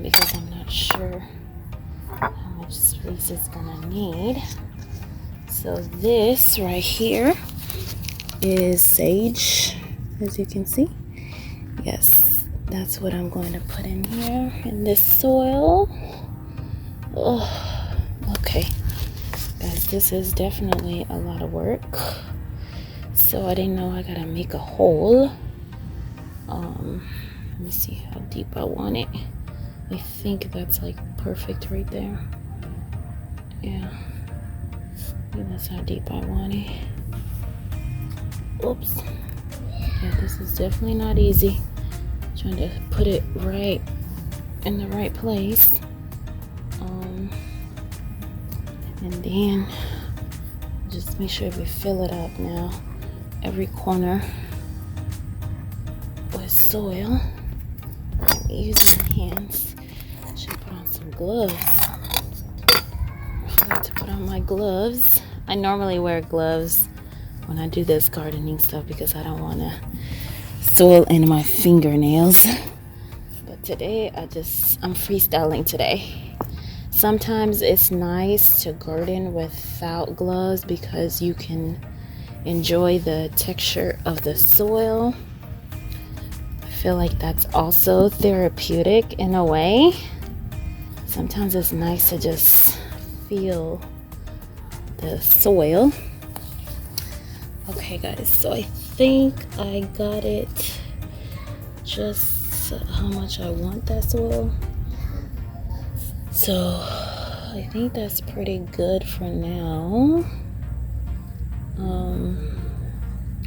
because I'm not sure how much space it's gonna need. So this right here is sage, as you can see. Yes, that's what I'm going to put in here in this soil. Oh, okay, guys, this is definitely a lot of work. So I didn't know I gotta make a hole. Let me see how deep I want it. I think that's like perfect right there. Yeah, I think that's how deep I want it. Oops. Yeah, this is definitely not easy. Trying to put it right in the right place. And then just make sure we fill it up now. Every corner with soil. I'm using my hands. I should put on some gloves. I forgot to put on my gloves. I normally wear gloves when I do this gardening stuff because I don't want to soil in my fingernails. But today I'm freestyling today. Sometimes it's nice to garden without gloves because you can enjoy the texture of the soil. I feel like that's also therapeutic in a way. Sometimes it's nice to just feel the soil. Okay guys, so I think I got it just how much I want that soil. So I think that's pretty good for now.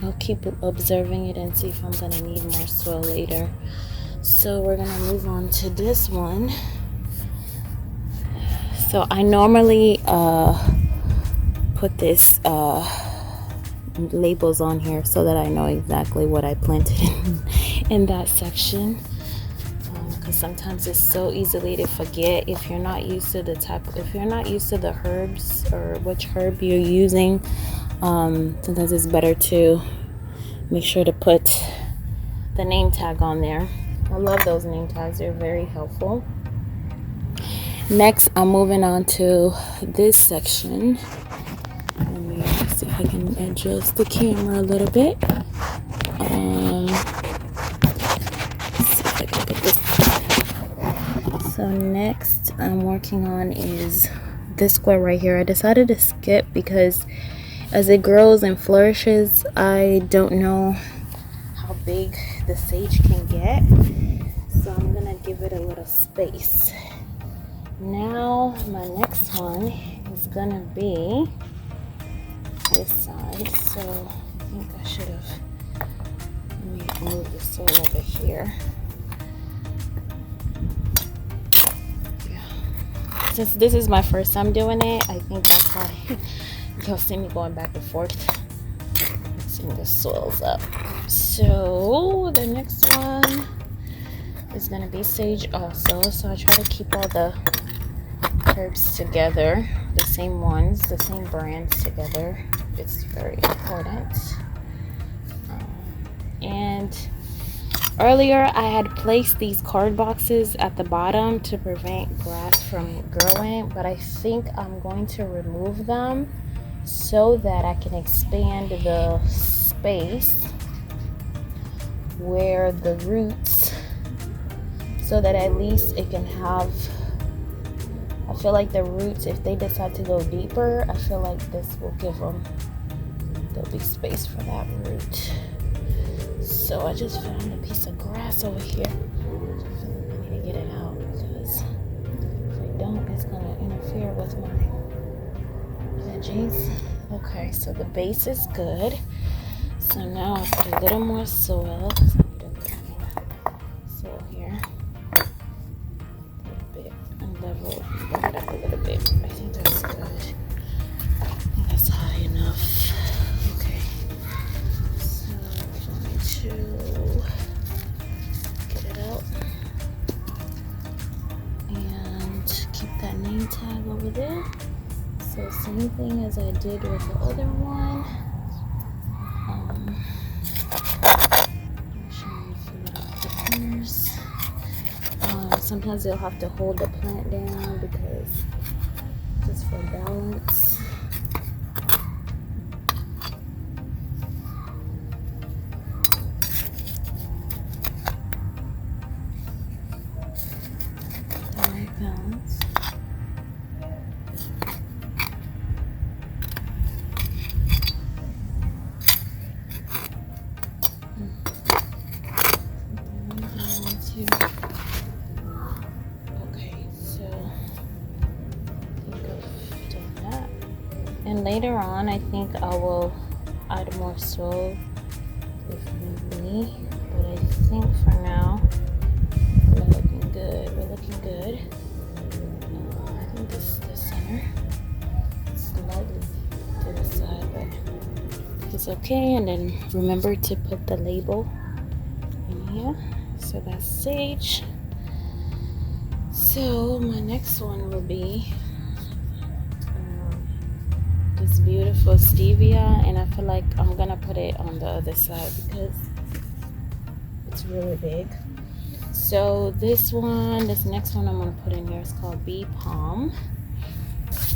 I'll keep observing it and see if I'm gonna need more soil later. So we're gonna move on to this one. So I normally put this labels on here so that I know exactly what I planted in that section. Because sometimes it's so easily to forget if you're not used to the herbs or which herb you're using. Sometimes it's better to make sure to put the name tag on there. I love those name tags, they're very helpful. Next, I'm moving on to this section. Let me see if I can adjust the camera a little bit. So next I'm working on is this square right here. I decided to skip because as it grows and flourishes, I don't know how big the sage can get. So I'm gonna give it a little space. Now my next one is gonna be this side. So I think I should have, let me move the soil over here. Since this is my first time doing it, I think that's why you'll see me going back and forth mixing the soils up. So the next one is going to be sage also. So I try to keep all the herbs together, the same ones, the same brands together. It's very important. And earlier I had placed these card boxes at the bottom to prevent grass from growing, but I think I'm going to remove them so that I can expand the space where the roots, so that at least it can have, I feel like the roots, if they decide to go deeper, I feel like this will give them, there'll be space for that root. So I just found a piece of grass over here. I need to get it out because if I don't, it's gonna interfere with my veggies. Okay, so the base is good. So now I put a little more soil. Soil here. A little bit and level it up a little bit. I think that's good. I think that's high enough. Okay. To get it out and keep that name tag over there. So same thing as I did with the other one. Make sure you fill out the corners. sometimes you'll have to hold the plant down because just for balance. Right balance. Okay, so I think I've done that. And later on, I think I will add more soil if need be. But I think for now, we're looking good. We're looking good. I think this is the center. Slightly to the side, but it's okay. And then remember to put the label in here. So that's sage. So my next one will be this beautiful stevia, and I feel like I'm gonna put it on the other side because it's really big. So this next one I'm gonna put in here is called bee palm.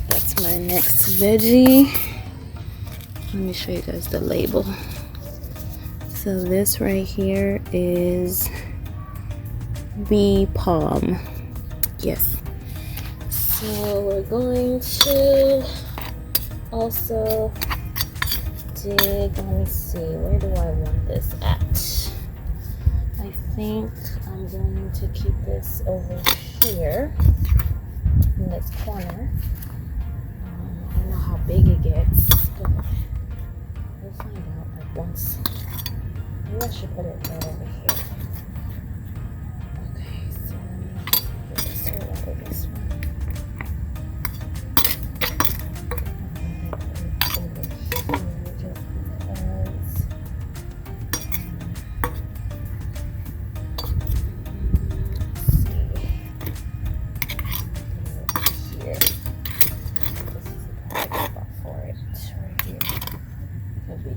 That's my next veggie. Let me show you guys the label. So this right here is bee palm. Yes. So we're going to also dig, let me see, where do I want this at? I think I'm going to keep this over here in this corner. I don't know how big it gets, but we'll find out like once. Maybe I should put it right over here. Okay, so let me get the soil out of this one.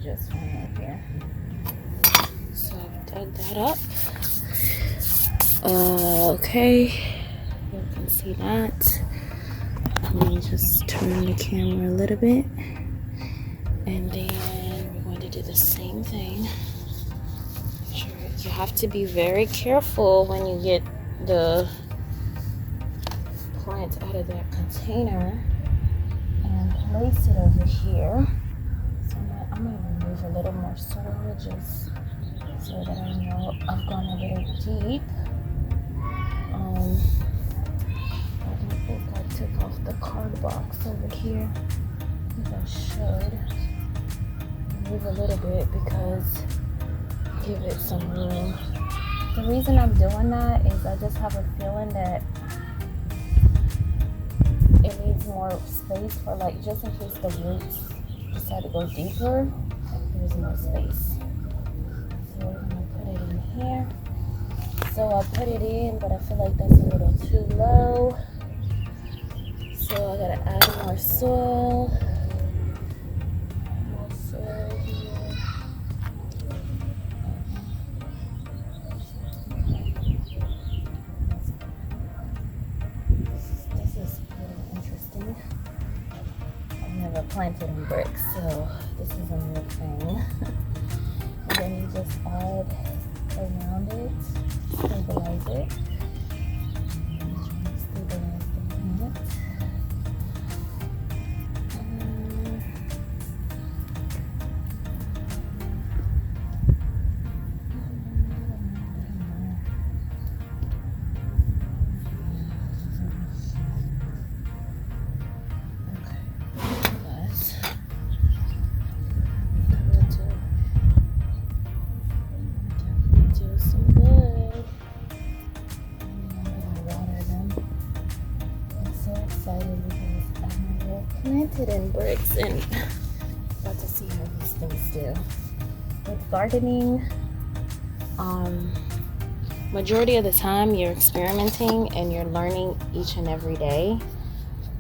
Just one right here. So I've dug that up. Okay, you can see that. Let me just turn the camera a little bit, and then we're going to do the same thing. Sure, you have to be very careful when you get the plant out of that container and place it over here. I'm going to remove a little more soil just so that I know I've gone a little deep. I don't think I took off the card box over here. I think I should remove a little bit because give it some room. The reason I'm doing that is I just have a feeling that it needs more space for like just in case the roots decide to go deeper, there's more space. So we're gonna put it in here. So I put it in, but I feel like that's a little too low. So I gotta add more soil. More soil here. This is pretty interesting. I've never planted in bricks, so this is a new thing. And then you just add around it, stabilize it. Stabilize the plant. Planted in bricks and about to see how these things do. With gardening, majority of the time you're experimenting and you're learning each and every day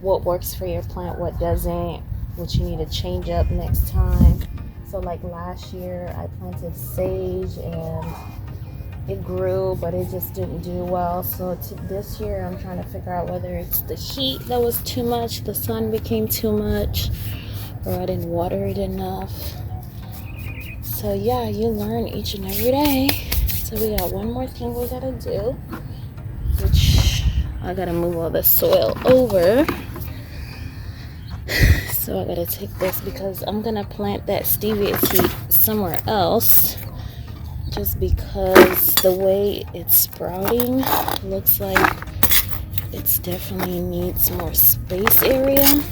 what works for your plant, what doesn't, what you need to change up next time. So like last year I planted sage and it grew, but it just didn't do well. So this year I'm trying to figure out whether it's the heat that was too much, the sun became too much, or I didn't water it enough. So yeah, you learn each and every day. So we got one more thing we gotta do, which I gotta move all the soil over. So I gotta take this because I'm gonna plant that stevia tea somewhere else, just because the way it's sprouting looks like it's definitely needs more space area.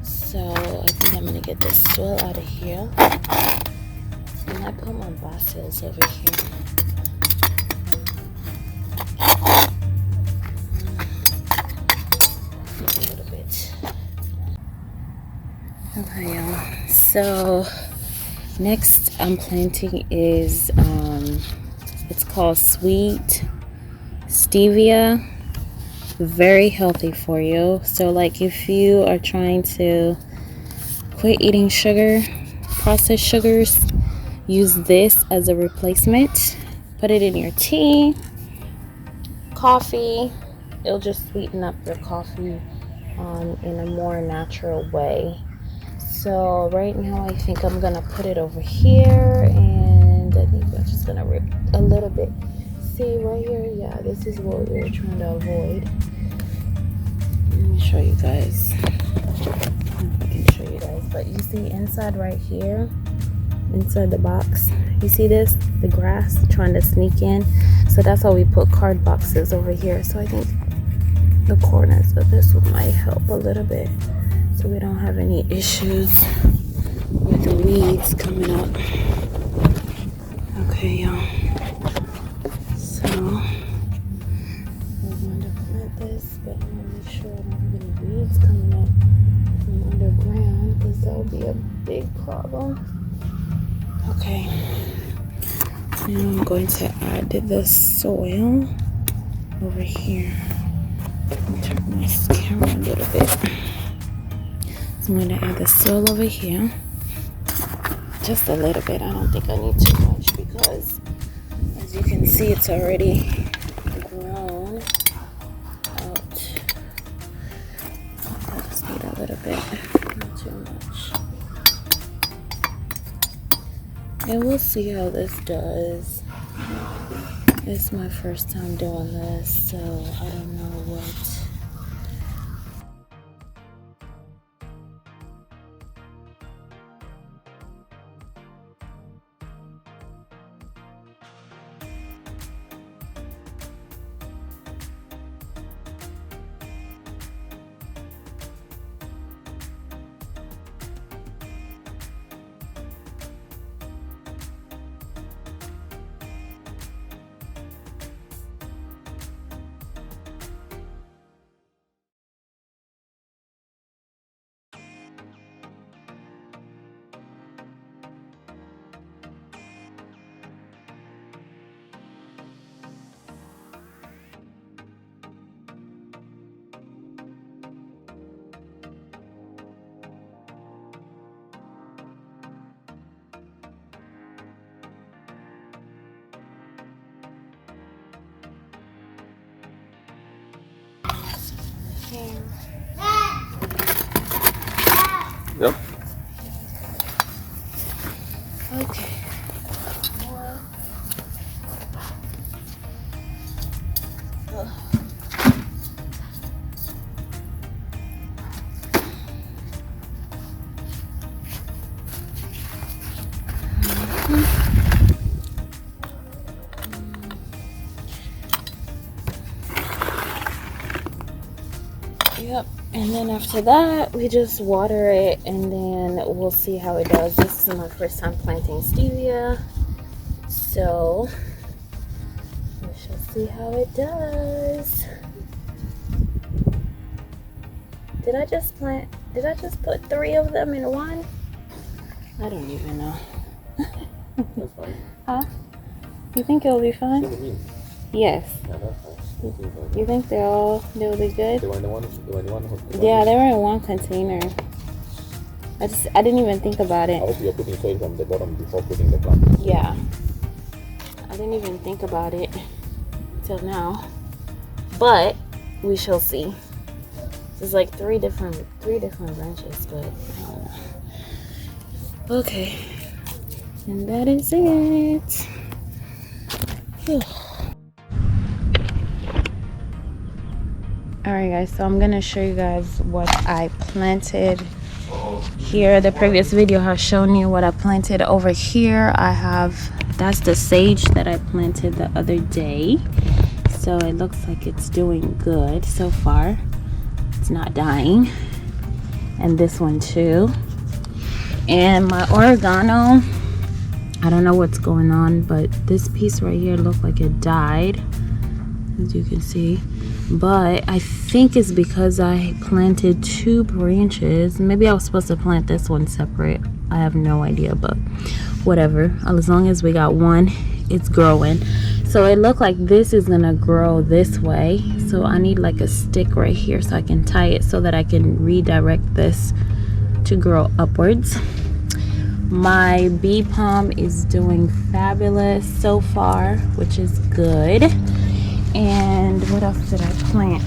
So I think I'm gonna get this soil out of here, and I put my basils over here. A little bit. Okay, y'all. So next I'm planting is it's called sweet stevia. Very healthy for you. So like if you are trying to quit eating sugar, processed sugars, use this as a replacement. Put it in your tea, coffee. It'll just sweeten up your coffee in a more natural way. So right now I think I'm gonna put it over here, and I think I'm just gonna rip a little bit. See right here, yeah, this is what we were trying to avoid. Let me show you guys. I can show you guys, but you see inside right here, inside the box, you see this, the grass trying to sneak in. So that's why we put card boxes over here. So I think the corners of this one might help a little bit, so we don't have any issues with the weeds coming up. Okay, y'all. So we're going to plant this, but I'm gonna make sure I don't have any weeds coming up from underground, because that would be a big problem. Okay. Now I'm going to add the soil over here. Turn my camera a little bit. So I'm going to add the soil over here. Just a little bit. I don't think I need too much, because as you can see, it's already grown out. I just need a little bit, not too much. And we'll see how this does. It's my first time doing this, so I don't know what. Yep. Okay. Yep, and then after that we just water it, and then we'll see how it does. This is my first time planting stevia, so we shall see how it does. Did I just put 3 of them in one? I don't even know. That's fine. Huh? You think it'll be fine? What do you mean? Yes. Yeah, that's fine. You think they'll be good? They were in the one. Yeah, they were in one container. I didn't even think about I it. hope you're putting soil from the bottom before putting the plant. Yeah. I didn't even think about it till now, but we shall see. There's like three different branches, but I don't know. Okay, and that is it. Whew. Alright guys, so I'm gonna show you guys what I planted here. The previous video has shown you what I planted over here. That's the sage that I planted the other day. So it looks like it's doing good so far. It's not dying. And this one too. And my oregano, I don't know what's going on, but this piece right here looked like it died, as you can see. But I think it's because I planted 2 branches. Maybe I was supposed to plant this one separate. I have no idea, but whatever. As long as we got one, it's growing. So it looked like this is gonna grow this way. So I need like a stick right here so I can tie it so that I can redirect this to grow upwards. My bee palm is doing fabulous so far, which is good. And what else did I plant?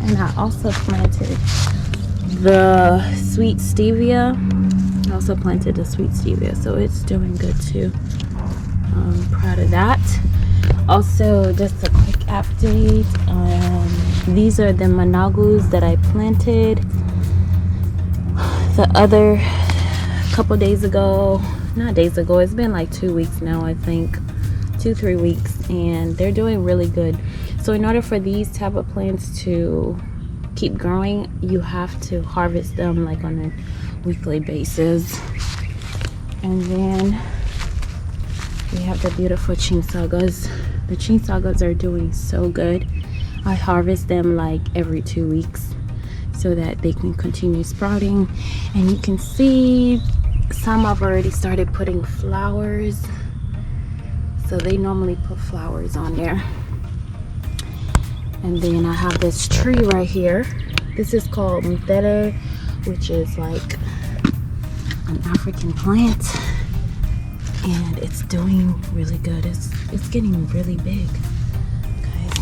And I also planted the sweet stevia. I also planted the sweet stevia, so it's doing good too. I'm proud of that. Also, just a quick update. These are the managus that I planted the other couple days ago. Not days ago, it's been like 2 weeks now, I think. 2-3 weeks, and they're doing really good. So in order for these type of plants to keep growing, you have to harvest them like on a weekly basis. And then we have the beautiful chinsagas. The chinsagas are doing so good. I harvest them like every 2 weeks so that they can continue sprouting. And you can see some I've already started putting flowers. So they normally put flowers on there. And then I have this tree right here. This is called mutere, which is like an African plant. And it's doing really good. It's getting really big, guys.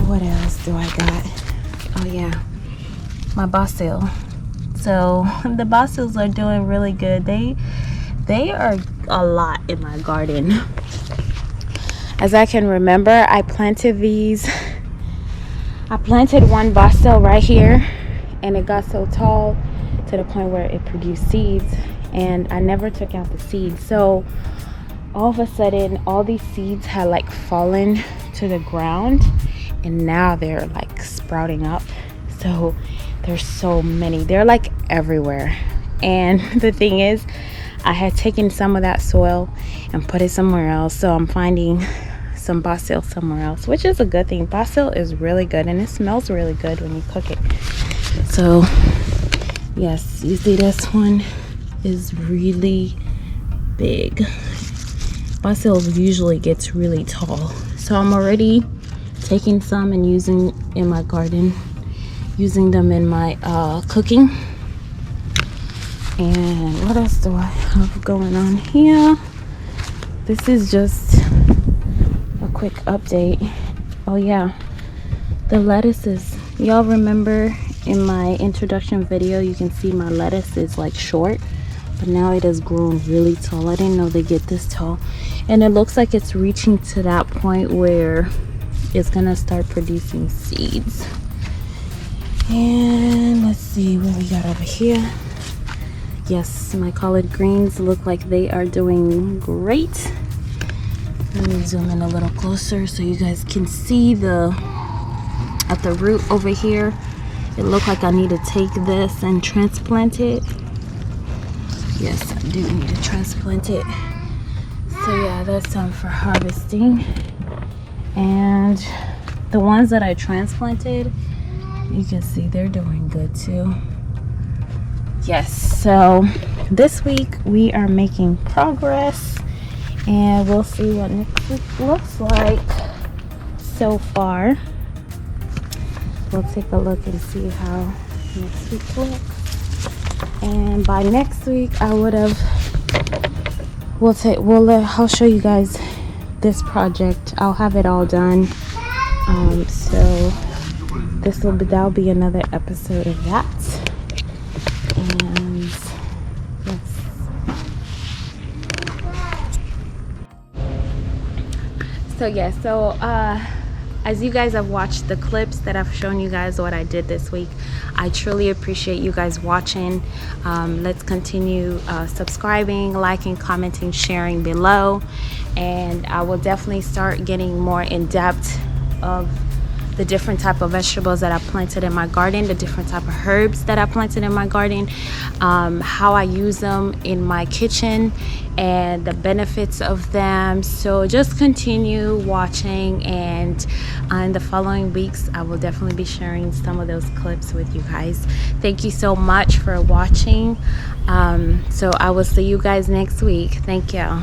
What else do I got? Oh yeah, my basil. So the basils are doing really good. They are a lot in my garden. As I can remember, I planted these. I planted one basil right here, and it got so tall to the point where it produced seeds, and I never took out the seeds. So all of a sudden, all these seeds had like fallen to the ground, and now they're like sprouting up. So there's so many. They're like everywhere. And the thing is, I had taken some of that soil and put it somewhere else, so I'm finding some basil somewhere else, which is a good thing. Basil is really good, and it smells really good when you cook it. So yes, you see this one is really big. Basil usually gets really tall, so I'm already taking some and using in my garden, using them in my cooking. And what else do I have going on here? This is just a quick update. Oh yeah, the lettuces. Y'all remember in my introduction video, you can see my lettuce is like short, but now it has grown really tall. I didn't know they get this tall. And it looks like it's reaching to that point where it's gonna start producing seeds. And let's see what we got over here. Yes, my collard greens look like they are doing great. Let me zoom in a little closer so you guys can see at the root over here. It looked like I need to take this and transplant it. Yes, I do need to transplant it. So yeah, that's time for harvesting. And the ones that I transplanted, you can see they're doing good too. Yes, so this week we are making progress, and we'll see what next week looks like. So far, we'll take a look and see how next week looks. And by next week, I would have I'll show you guys this project. I'll have it all done. So that'll be another episode of that. And yes. So as you guys have watched the clips that I've shown you guys what I did this week, I truly appreciate you guys watching. Let's continue subscribing, liking, commenting, sharing below, and I will definitely start getting more in depth of the different type of vegetables that I planted in my garden, the different type of herbs that I planted in my garden, how I use them in my kitchen, and the benefits of them. So just continue watching, and in the following weeks I will definitely be sharing some of those clips with you guys. Thank you so much for watching. So I will see you guys next week. Thank you.